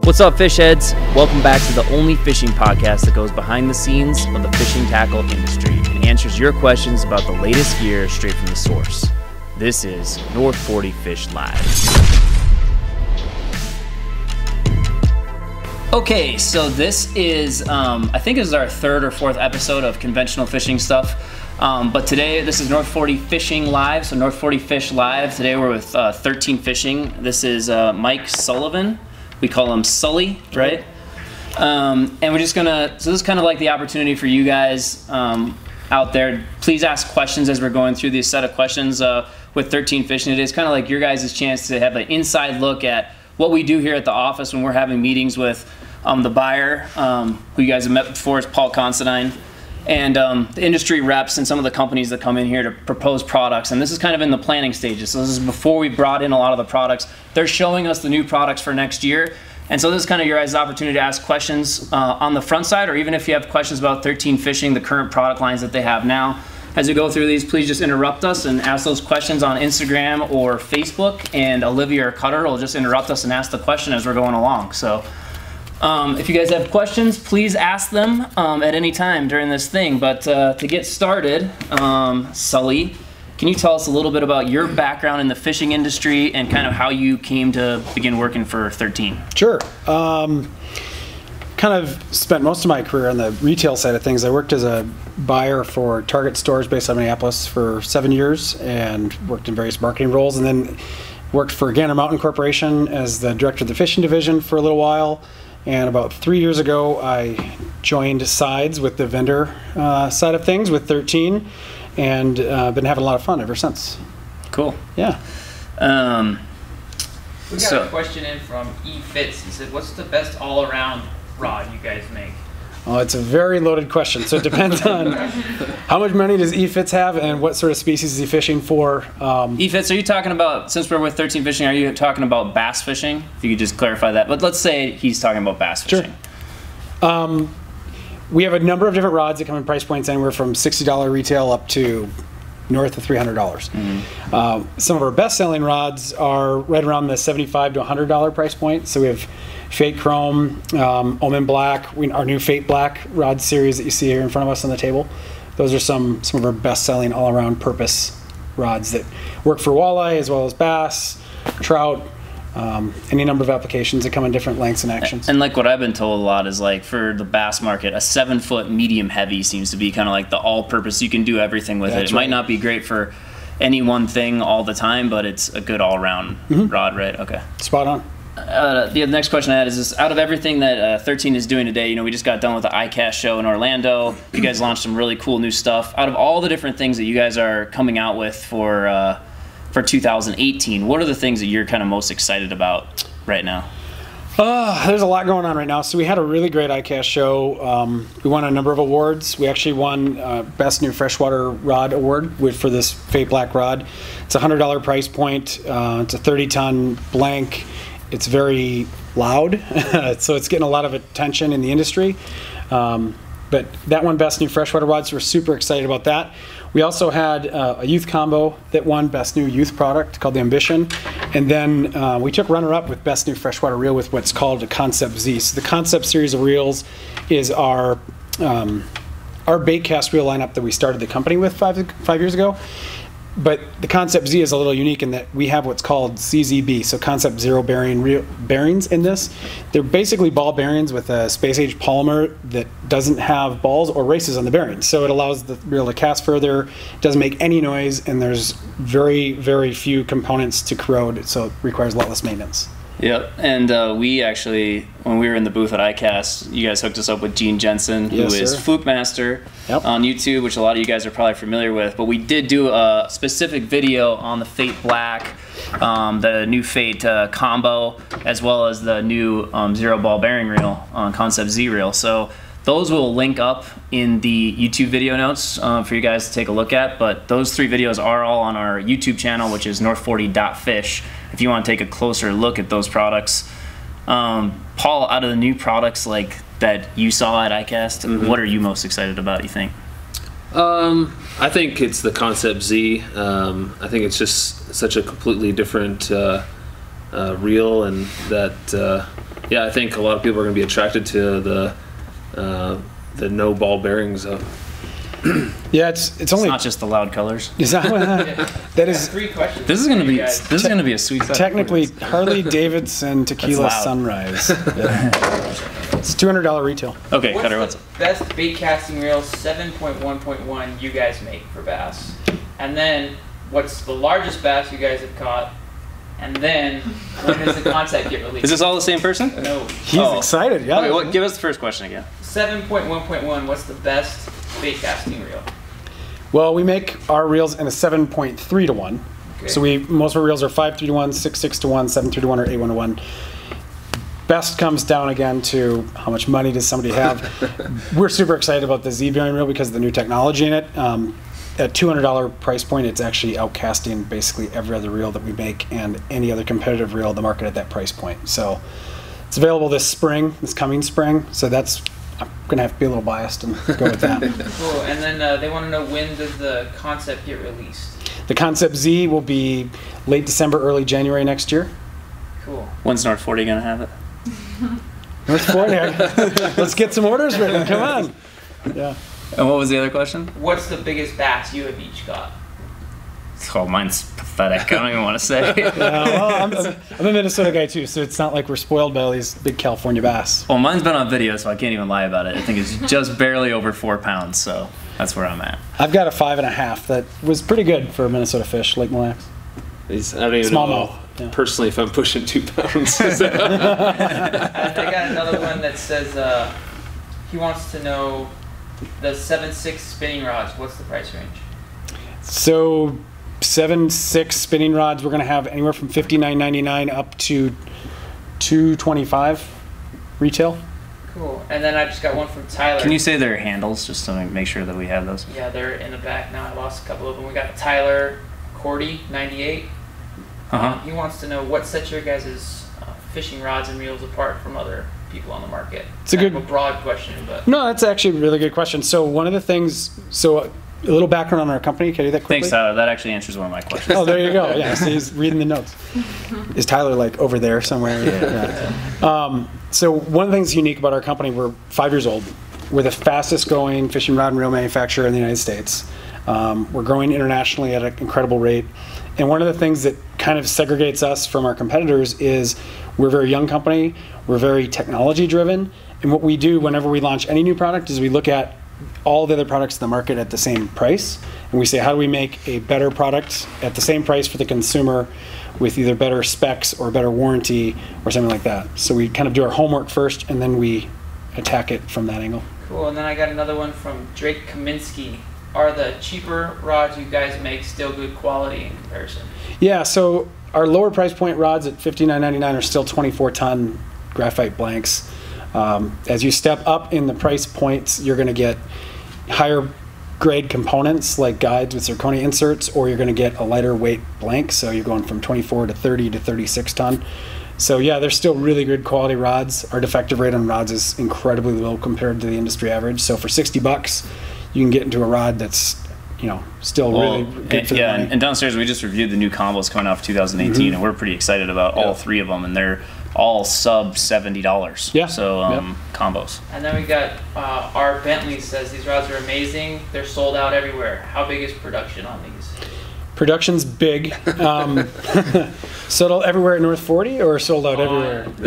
What's up, fish heads? Welcome back to the only fishing podcast that goes behind the scenes of the fishing tackle industry and answers your questions about the latest gear straight from the source. This is North 40 Fish Live. Okay, so this is, I think this is our third or fourth episode of conventional fishing stuff. But today, this is North 40 Fishing Live, so North 40 Fish Live. Today we're with 13 Fishing. This is Mike Sullivan. We call him Sully, right? And we're just gonna, so this is kind of like the opportunity for you guys out there. Please ask questions as we're going through this set of questions with 13 Fishing. It is kind of like your guys' chance to have an inside look at what we do here at the office when we're having meetings with the buyer, who you guys have met before, is Paul Considine, and the industry reps and some of the companies that come in here to propose products. And this is kind of in the planning stages. So this is before we brought in a lot of the products. They're showing us the new products for next year. And so this is kind of your guys' opportunity to ask questions on the front side, or even if you have questions about 13 Fishing, the current product lines that they have now. As we go through these, please just interrupt us and ask those questions on Instagram or Facebook, and Olivia or Cutter will just interrupt us and ask the question as we're going along. So if you guys have questions, please ask them at any time during this thing. But to get started, Sully, can you tell us a little bit about your background in the fishing industry and kind of how you came to begin working for 13? Sure. Kind of spent most of my career on the retail side of things. I worked as a buyer for Target stores based out of Minneapolis for 7 years and worked in various marketing roles, and then worked for Gander Mountain Corporation as the director of the fishing division for a little while. And about 3 years ago, I joined sides with the vendor side of things with 13, and been having a lot of fun ever since. Cool. Yeah. We got a question in from E Fitz. He said, "What's the best all-around rod you guys make?" Oh, it's a very loaded question. So it depends on how much money does E-Fitz have and what sort of species is he fishing for. E-Fitz, are you talking about, since we're with 13 Fishing, are you talking about bass fishing? If you could just clarify that. But let's say he's talking about bass fishing. Sure. We have a number of different rods that come in price points anywhere from $60 retail up to north of $300. Mm-hmm. Some of our best-selling rods are right around the $75 to $100 price point. So we have Fate Chrome, Omen Black, our new Fate Black rod series that you see here in front of us on the table. Those are some of our best-selling all-around purpose rods that work for walleye as well as bass, trout, any number of applications that come in different lengths and actions. And like what I've been told a lot is, like, for the bass market, a 7-foot medium heavy seems to be kind of like the all-purpose. You can do everything with it. It might not be great for any one thing all the time, but it's a good all-around rod, right? Okay. Spot on. The next question I had is this: out of everything that 13 is doing today, you know, we just got done with the ICAST show in Orlando. You guys launched some really cool new stuff. Out of all the different things that you guys are coming out with for 2018, what are the things that you're kind of most excited about right now? There's a lot going on right now. So we had a really great ICAST show. We won a number of awards. We actually won Best New Freshwater Rod Award for this Fate Black rod. It's a $100 price point. It's a 30-ton blank. It's very loud, so it's getting a lot of attention in the industry. But that won Best New Freshwater Rod, so we're super excited about that. We also had a youth combo that won Best New Youth Product called the Ambition. And then we took runner-up with Best New Freshwater Reel with what's called a Concept Z. So the Concept series of reels is our bait cast reel lineup that we started the company with five years ago. But the Concept Z is a little unique in that we have what's called CZB, so Concept Zero bearings in this. They're basically ball bearings with a space-age polymer that doesn't have balls or races on the bearings. So it allows the reel to cast further, doesn't make any noise, and there's very, very few components to corrode, so it requires a lot less maintenance. Yep, and we actually, when we were in the booth at ICAST, you guys hooked us up with Gene Jensen, who is Flukemaster on YouTube, which a lot of you guys are probably familiar with. But we did do a specific video on the Fate Black, the new Fate combo, as well as the new zero ball bearing reel on Concept Z reel. So those will link up in the YouTube video notes for you guys to take a look at. But those 3 videos are all on our YouTube channel, which is north40.fish. If you want to take a closer look at those products. Paul, out of the new products like that you saw at ICAST, what are you most excited about, you think? I think it's the Concept Z. I think it's just such a completely different reel, and that yeah, I think a lot of people are going to be attracted to the no ball bearings. Yeah, it's only not just the loud colors. Is that that is 3 questions. This is gonna be a sweet set. technically Harley Davidson Tequila That's loud. Sunrise. Yeah. It's $200 retail. Okay, What's Cutter, the what's best bait casting reel 7.1.1 you guys make for bass? And then what's the largest bass you guys have caught? And then when does the concept get released? Is this all the same person? No. He's excited. Yeah. Okay, give us the first question again. 7.1.1. What's the best bait casting reel? Well, we make our reels in a 7.3 to 1. Okay. So most of our reels are 5.3 to 1, 6.6 to 1, 7.3 to 1, or 8.1 to 1. Best comes down again to how much money does somebody have. We're super excited about the Z-bearing reel because of the new technology in it. At $200 price point, it's actually outcasting basically every other reel that we make and any other competitive reel in the market at that price point. So it's available this coming spring. So I'm gonna have to be a little biased and go with that. Cool. And then they want to know, when does the concept get released? The Concept Z will be late December, early January next year. Cool. When's North 40 gonna have it? North 40. Let's get some orders written. Come on. Yeah. And what was the other question? What's the biggest bass you have each got? Oh, mine's pathetic. I don't even want to say. Well, I'm a Minnesota guy too, so it's not like we're spoiled by all these big California bass. Well, mine's been on video, so I can't even lie about it. I think it's just barely over 4 pounds, so that's where I'm at. I've got a 5.5 that was pretty good for a Minnesota fish, Lake Mille Lacs. I don't even know yeah. personally if I'm pushing 2 pounds. I got another one that says he wants to know the 7.6 spinning rods. What's the price range? So 7.6 spinning rods, we're going to have anywhere from $59.99 up to $225 retail. Cool. And then I just got one from Tyler. Can you say their handles just to make sure that we have those? Yeah, they're in the back now. I lost a couple of them. We got Tyler Cordy 98. He wants to know what sets your guys' fishing rods and reels apart from other people on the market. It's a broad question, but no, that's actually a really good question. So one of the things, a little background on our company. Can I do that quickly? Thanks, Tyler. That actually answers one of my questions. Oh, there you go. Yeah, so he's reading the notes. Is Tyler like over there somewhere? Yeah. So one of the things unique about our company, we're 5 years old. We're the fastest growing fishing rod and reel manufacturer in the United States. We're growing internationally at an incredible rate. And one of the things that kind of segregates us from our competitors is we're a very young company. We're very technology driven. And what we do whenever we launch any new product is we look at all the other products in the market at the same price. And we say, how do we make a better product at the same price for the consumer with either better specs or better warranty or something like that. So we kind of do our homework first and then we attack it from that angle. Cool. And then I got another one from Drake Kaminsky. Are the cheaper rods you guys make still good quality in comparison? Yeah, so our lower price point rods at $59.99 are still 24-ton graphite blanks. As you step up in the price points, you're going to get higher grade components like guides with zirconia inserts, or you're going to get a lighter weight blank. So you're going from 24 to 30 to 36 ton. So yeah, they're still really good quality rods. Our defective rate on rods is incredibly low compared to the industry average. So for $60, you can get into a rod that's, still really good for the money. And downstairs we just reviewed the new combos coming off 2018, and we're pretty excited about all 3 of them, and they're all sub $70. Yeah. So combos. And then we got R. Bentley says these rods are amazing. They're sold out everywhere. How big is production on these? Production's big. Sold out everywhere at North 40 or sold out everywhere? One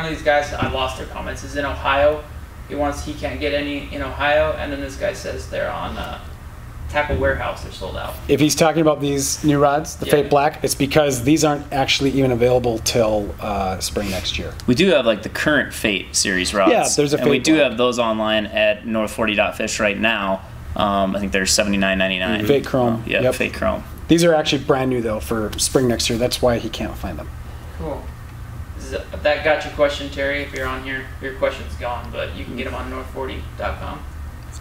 of these guys, I lost their comments, is in Ohio. He can't get any in Ohio, and then this guy says they're on Tackle Warehouse. They're sold out. If he's talking about these new rods, the Fate Black, it's because these aren't actually even available till spring next year. We do have like the current Fate series rods. Yeah, there's a Fate and we do Black. have those online at north40.fish right now. I think they're $79.99. Fate Chrome. Yep. Fate Chrome. These are actually brand new though for spring next year. That's why he can't find them. Cool. That got your question, Terry. If you're on here, your question's gone, but you can get them on north40.com.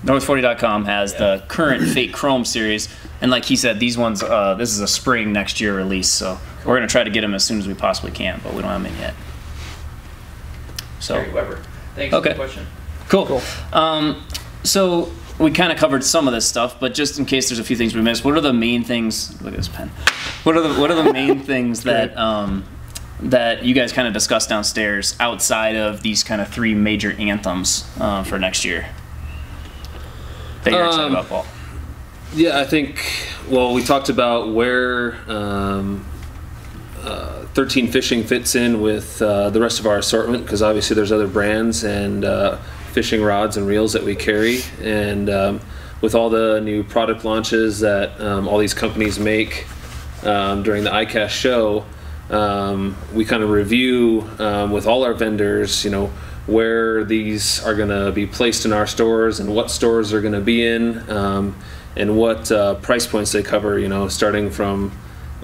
North40.com has the current Fate Chrome series, and like he said, these ones, this is a spring next year release, so we're going to try to get them as soon as we possibly can, but we don't have them in yet. So, Terry Weber, thanks for the question. Cool. So we kind of covered some of this stuff, but just in case there's a few things we missed, what are the main things? Look at this pen. What are the main things that that you guys kind of discussed downstairs outside of these kind of 3 major anthems for next year that you're excited about, Paul? Yeah, I think, well, we talked about where 13 Fishing fits in with the rest of our assortment, because obviously there's other brands and fishing rods and reels that we carry, and with all the new product launches that all these companies make during the ICAST show, we kind of review with all our vendors, where these are going to be placed in our stores and what stores they're going to be in, and what price points they cover, starting from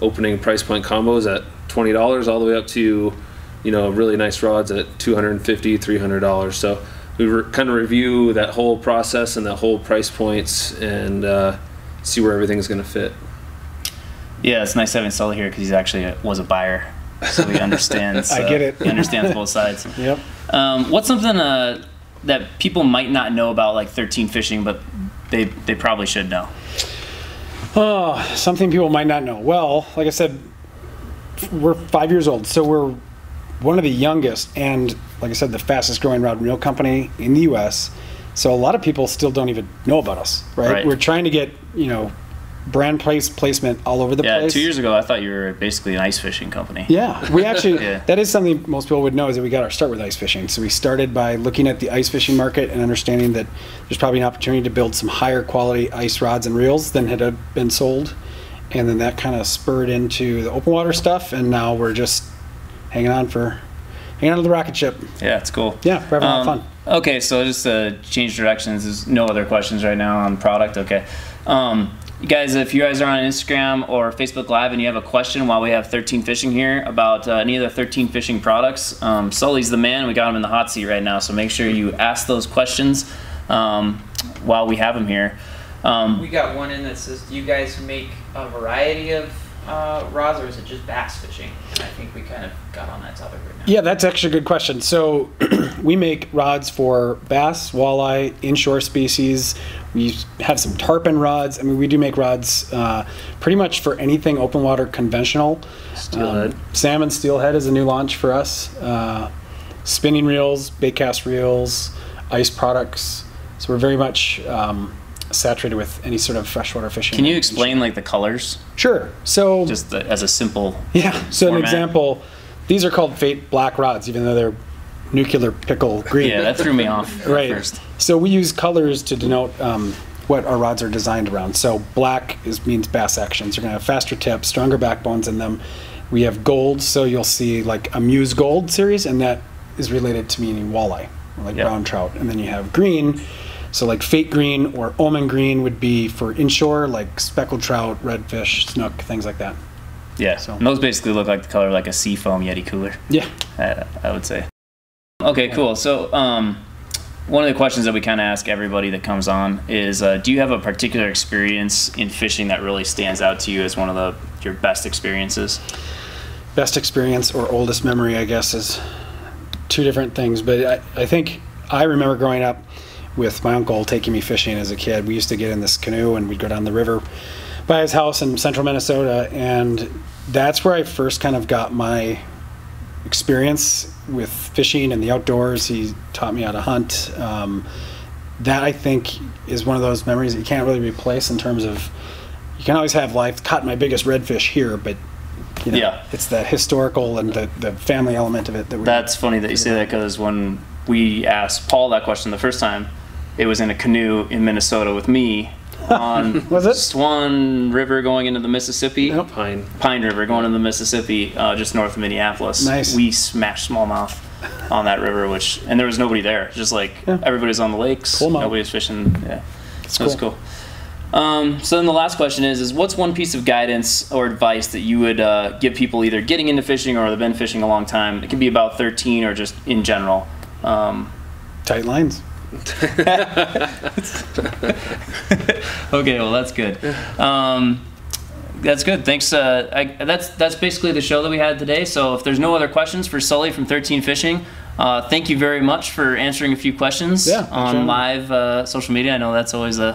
opening price point combos at $20 all the way up to, really nice rods at $250, $300. So we kind of review that whole process and that whole price points and see where everything's going to fit. Yeah, it's nice having Sully here because he's actually was a buyer, so he understands. I get it. He understands both sides. Yep. What's something that people might not know about, like 13 Fishing, but they probably should know? Oh, something people might not know. Well, like I said, we're 5 years old, so we're one of the youngest and, like I said, the fastest growing rod and reel company in the U.S. So a lot of people still don't even know about us, right? We're trying to get, brand placement all over the place. Yeah, 2 years ago I thought you were basically an ice fishing company. Yeah, we actually, that is something most people would know, is that we got our start with ice fishing. So we started by looking at the ice fishing market and understanding that there's probably an opportunity to build some higher quality ice rods and reels than had been sold. And then that kind of spurred into the open water stuff, and now we're just hanging on to the rocket ship. Yeah, it's cool. Yeah, we're having a lot of fun. Okay, so just to change directions, there's no other questions right now on product. Okay. You guys, if you guys are on Instagram or Facebook Live and you have a question while we have 13 Fishing here about any of the 13 Fishing products, Sully's the man. We got him in the hot seat right now, so make sure you ask those questions while we have him here. We got one in that says, do you guys make a variety of rods, or is it just bass fishing? And I think we kind of got on that topic right now. Yeah, that's actually a good question. So we make rods for bass, walleye, inshore species. We have some tarpon rods. I mean, we do make rods pretty much for anything open water conventional. Steelhead. Salmon steelhead is a new launch for us. Spinning reels, bait cast reels, ice products. So we're very much saturated with any sort of freshwater fishing. Can you explain like the colors? Sure. So just as a simple So format. an example, these are called Fate black rods, even though they're nuclear pickle green. Yeah, that threw me off right. first. So we use colors to denote what our rods are designed around. So black means bass actions. You're going to have faster tips, stronger backbones in them. We have gold, so you'll see like a Muse Gold series, and that is related to meaning walleye, or like brown trout. And then you have green, so like Fate green or almond green would be for inshore, like speckled trout, redfish, snook, things like that. Yeah, So- and those basically look like the color like a Seafoam Yeti cooler, Yeah. I would say. Okay, cool. So one of the questions that we kind of ask everybody that comes on is, do you have a particular experience in fishing that really stands out to you as one of your best experiences? Best experience or oldest memory, I guess, is two different things. But I think I remember growing up with my uncle taking me fishing as a kid. We used to get in this canoe and we'd go down the river by his house in central Minnesota, and that's where I first kind of got my experience with fishing and the outdoors. He taught me how to hunt. That, I think, is one of those memories that you can't really replace in terms of, you can always have life, caught my biggest redfish here, but it's that historical and the family element of it. That's funny that you say that, because when we asked Paul that question the first time, it was in a canoe in Minnesota with me on Was it? Swan River going into the Mississippi. Yep. Pine. River going into the Mississippi, just north of Minneapolis. Nice. We smashed smallmouth on that river, and there was nobody there. Just like everybody's on the lakes, Cool, man. nobody's fishing. Yeah, It's that was cool. So then the last question is what's one piece of guidance or advice that you would give people either getting into fishing or have been fishing a long time? It can be about 13 or just in general. Tight lines. Okay, well that's good. That's good. Thanks. That's basically the show that we had today. So if there's no other questions for Sully from 13 Fishing, Thank you very much for answering a few questions on live social media. I know that's always a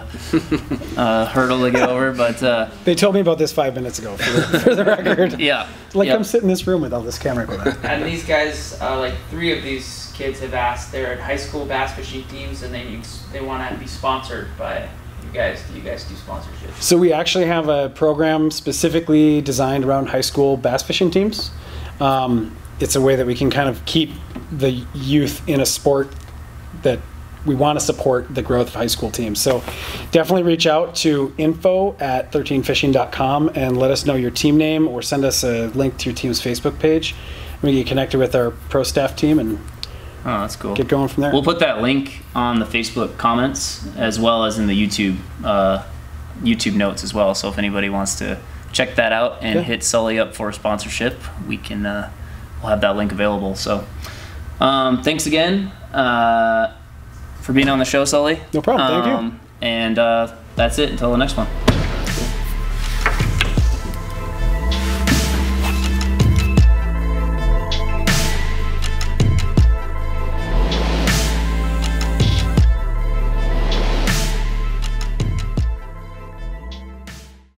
hurdle to get over, but they told me about this 5 minutes ago. For the record, yeah, like I'm sitting in this room with all this camera equipment. And these guys, like 3 of these kids have asked. They're at high school bass fishing teams, and they want to be sponsored by you guys. Do you guys do sponsorship? So we actually have a program specifically designed around high school bass fishing teams. It's a way that we can kind of keep the youth in a sport that we want to support the growth of high school teams. So definitely reach out to info@13fishing.com and let us know your team name, or send us a link to your team's Facebook page. We get connected with our pro staff team and that's cool. Get going from there. We'll put that link on the Facebook comments as well as in the YouTube notes as well. So if anybody wants to check that out and hit Sully up for a sponsorship, we can we'll have that link available. So thanks again for being on the show, Sully. No problem. Thank you. And that's it until the next one.